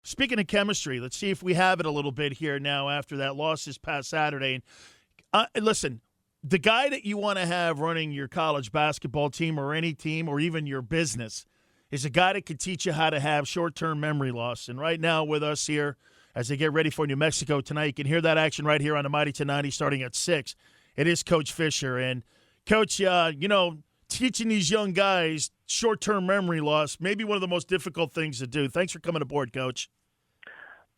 Speaking of chemistry, let's see if we have it a little bit here now after that loss this past Saturday. And listen, the guy that you want to have running your college basketball team or any team or even your business is a guy that can teach you how to have short-term memory loss. And right now with us here, as they get ready for New Mexico tonight, you can hear that action right here on the Mighty 1090 starting at 6. It is Coach Fisher. And, Coach, teaching these young guys short-term memory loss may be one of the most difficult things to do. Thanks for coming aboard, Coach.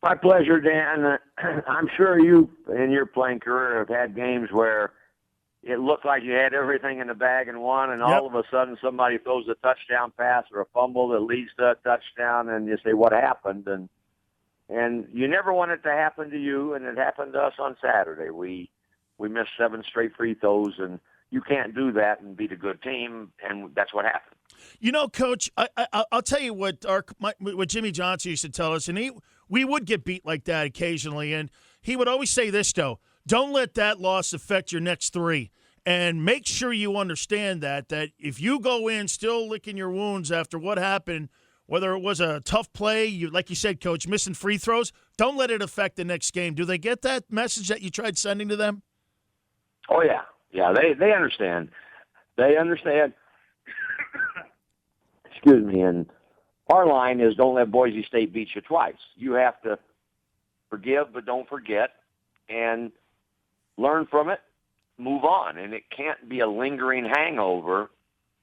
My pleasure, Dan. I'm sure you, in your playing career, have had games where it looked like you had everything in the bag and won, and all of a sudden somebody throws a touchdown pass or a fumble that leads to a touchdown, and you say, what happened? And you never want it to happen to you, and it happened to us on Saturday. We missed 7 straight free throws, and you can't do that and beat a good team, and that's what happened. Coach, I'll tell you what what Jimmy Johnson used to tell us, and we would get beat like that occasionally, and he would always say this, though, don't let that loss affect your next 3, and make sure you understand that if you go in still licking your wounds after what happened, whether it was a tough play, like you said, Coach, missing free throws, don't let it affect the next game. Do they get that message that you tried sending to them? Oh, yeah. Yeah, they understand. They understand. Excuse me. And our line is don't let Boise State beat you twice. You have to forgive but don't forget and learn from it, move on. And it can't be a lingering hangover,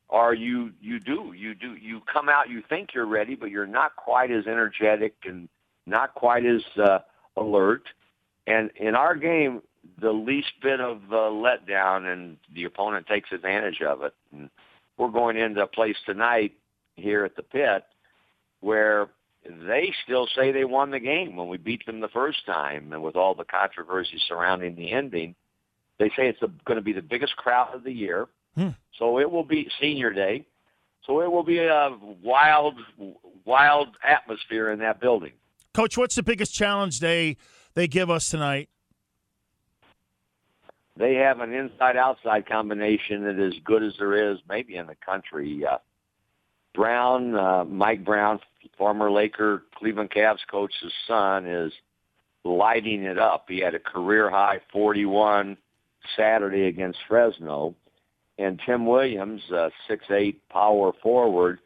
or you come out, you think you're ready, but you're not quite as energetic and not quite as alert. And in our game, the least bit of letdown, and the opponent takes advantage of it. And we're going into a place tonight here at the Pit where they still say they won the game when we beat them the first time, and with all the controversy surrounding the ending, they say it's going to be the biggest crowd of the year. So it will be senior day. So it will be a wild atmosphere in that building. Coach, what's the biggest challenge they give us tonight? They have an inside-outside combination that is good as there is maybe in the country. Mike Brown, former Laker Cleveland Cavs coach's son, is lighting it up. He had a career-high 41 Saturday against Fresno. And Tim Williams, 6'8" power forward,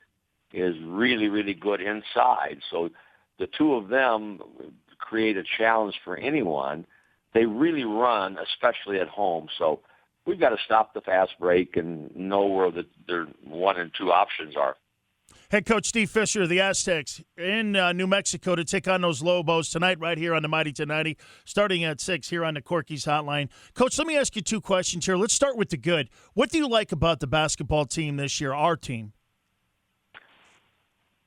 is really, really good inside. So the two of them create a challenge for anyone. They really run, especially at home. So we've got to stop the fast break and know where their 1 and 2 options are. Head coach Steve Fisher of the Aztecs in New Mexico to take on those Lobos tonight right here on the Mighty 1090, starting at 6 here on the Corky's Hotline. Coach, let me ask you 2 questions here. Let's start with the good. What do you like about the basketball team this year, our team?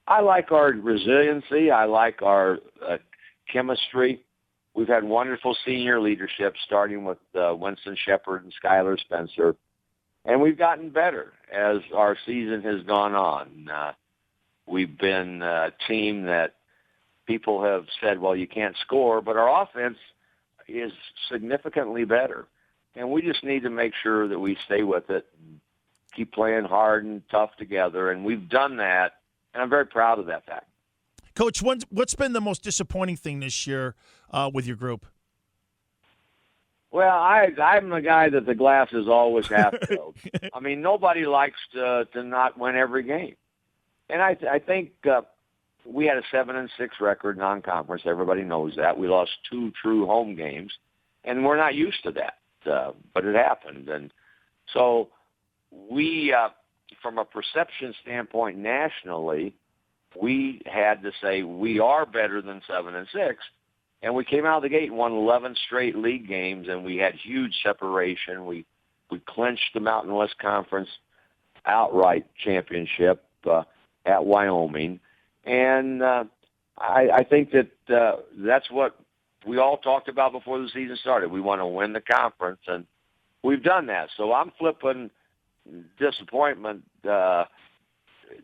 I like our resiliency. I like our chemistry. We've had wonderful senior leadership, starting with Winston Shepard and Skylar Spencer. And we've gotten better as our season has gone on. We've been a team that people have said, well, you can't score, but our offense is significantly better. And we just need to make sure that we stay with it and keep playing hard and tough together. And we've done that, and I'm very proud of that fact. Coach, what's been the most disappointing thing this year with your group? Well, I'm the guy that the glass is always half filled. I mean, nobody likes to not win every game. And I think we had a 7-6 record non-conference. Everybody knows that. We lost 2 true home games, and we're not used to that, but it happened. And so we, from a perception standpoint nationally, we had to say we are better than 7-6. And we came out of the gate and won 11 straight league games, and we had huge separation. We clinched the Mountain West Conference outright championship at Wyoming. And I think that that's what we all talked about before the season started. We want to win the conference, and we've done that. So I'm flipping disappointment of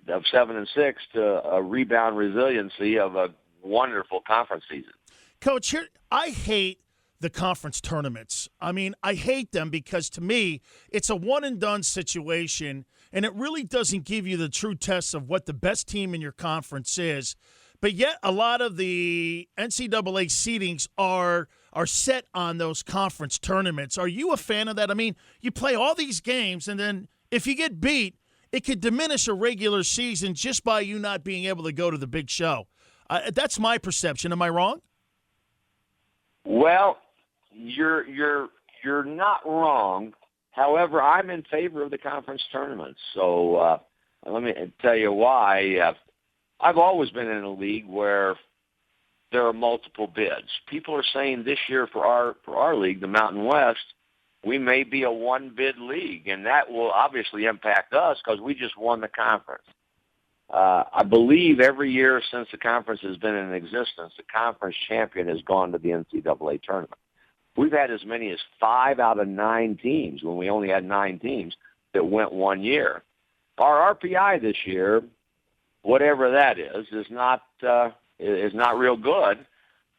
7-6 to a rebound resiliency of a wonderful conference season. Coach, here I hate the conference tournaments. I mean, I hate them because to me, it's a one-and-done situation, and it really doesn't give you the true test of what the best team in your conference is but yet a lot of the NCAA seedings are set on those conference tournaments. Are you a fan of that? I mean, you play all these games, and then if you get beat, it could diminish a regular season just by you not being able to go to the big show. That's my perception. Am I wrong? Well, you're not wrong. However, I'm in favor of the conference tournaments. So let me tell you why. I've always been in a league where there are multiple bids. People are saying this year for our league, the Mountain West, we may be a one-bid league, and that will obviously impact us because we just won the conference. I believe every year since the conference has been in existence, the conference champion has gone to the NCAA tournament. We've had as many as 5 out of 9 teams when we only had 9 teams that went one year. Our RPI this year, whatever that is not real good.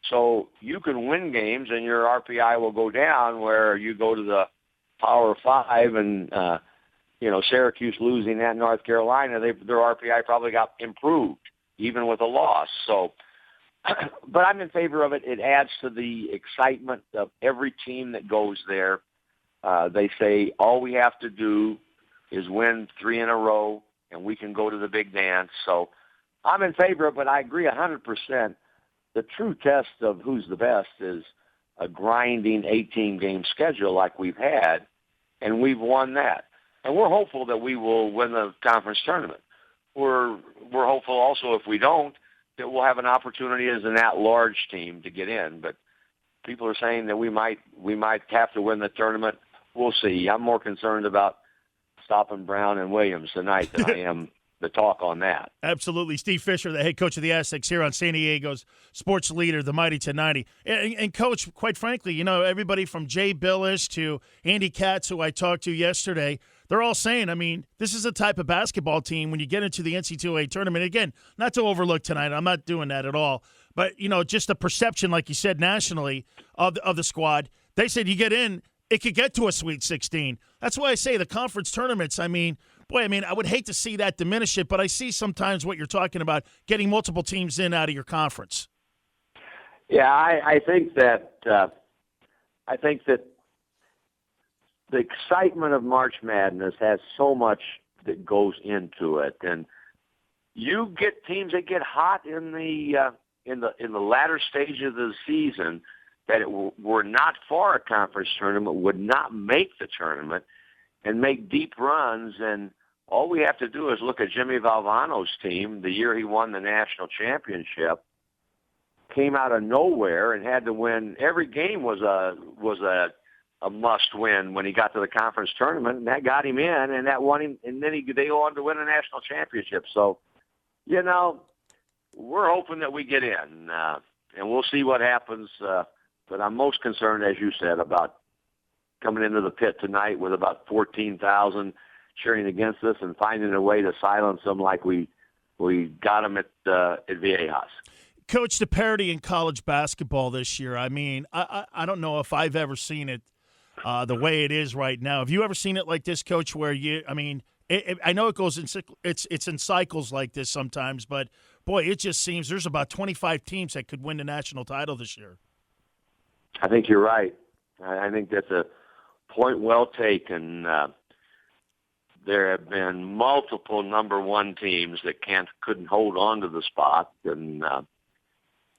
So you can win games and your RPI will go down where you go to the Power 5 and, Syracuse losing at North Carolina, their RPI probably got improved even with a loss. So, but I'm in favor of it. It adds to the excitement of every team that goes there. They say all we have to do is win 3 in a row and we can go to the big dance. So I'm in favor of it, but I agree 100%. The true test of who's the best is a grinding 18-game schedule like we've had, and we've won that. And we're hopeful that we will win the conference tournament. We're hopeful also if we don't, that we'll have an opportunity as an at-large team to get in. But people are saying that we might have to win the tournament. We'll see. I'm more concerned about stopping Brown and Williams tonight than I am the talk on that. Absolutely. Steve Fisher, the head coach of the Aztecs here on San Diego's sports leader, the Mighty 1090. And Coach, quite frankly, everybody from Jay Billish to Andy Katz, who I talked to yesterday, they're all saying, I mean, this is the type of basketball team when you get into the NCAA tournament. Again, not to overlook tonight. I'm not doing that at all. But, just the perception, like you said, nationally of the squad. They said you get in, it could get to a Sweet 16. That's why I say the conference tournaments, I would hate to see that diminish it, but I see sometimes what you're talking about, getting multiple teams in out of your conference. Yeah, I think that the excitement of March Madness has so much that goes into it, and you get teams that get hot in the latter stage of the season that were not for a conference tournament, would not make the tournament, and make deep runs. And all we have to do is look at Jimmy Valvano's team the year he won the national championship. Came out of nowhere and had to win. Every game was a must-win when he got to the conference tournament, and that got him in, and that won him. And then they go on to win a national championship. So, we're hoping that we get in, and we'll see what happens. But I'm most concerned, as you said, about coming into the pit tonight with about 14,000 cheering against us and finding a way to silence them like we got them at Viejas. Coach, the parity in college basketball this year, I mean, I don't know if I've ever seen it the way it is right now. Have you ever seen it like this, Coach, where I know it goes in it's in cycles like this sometimes, but, boy, it just seems there's about 25 teams that could win the national title this year. I think you're right. I think that's a point well taken. There have been multiple number 1 teams that couldn't hold on to the spot, and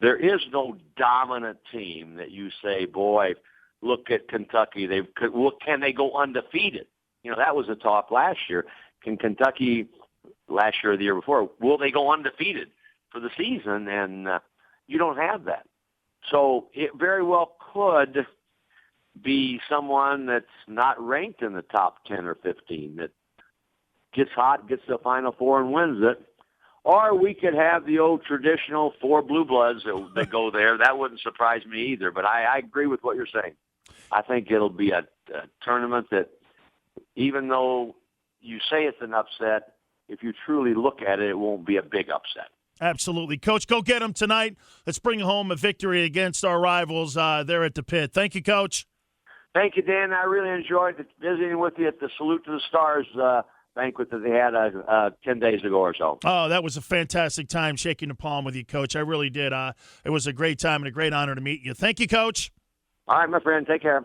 there is no dominant team that you say, boy, look at Kentucky. Can they go undefeated? That was a talk last year. Can Kentucky, last year or the year before, will they go undefeated for the season? And you don't have that. So it very well could be someone that's not ranked in the top 10 or 15 that gets hot, gets to the Final Four and wins it. Or we could have the old traditional 4 blue bloods that go there. That wouldn't surprise me either. But I agree with what you're saying. I think it'll be a tournament that, even though you say it's an upset, if you truly look at it, it won't be a big upset. Absolutely. Coach, go get them tonight. Let's bring home a victory against our rivals there at the pit. Thank you, Coach. Thank you, Dan. I really enjoyed visiting with you at the Salute to the Stars banquet that they had 10 days ago or so. Oh, that was a fantastic time shaking the palm with you, Coach. I really did. It was a great time and a great honor to meet you. Thank you, Coach. All right, my friend. Take care.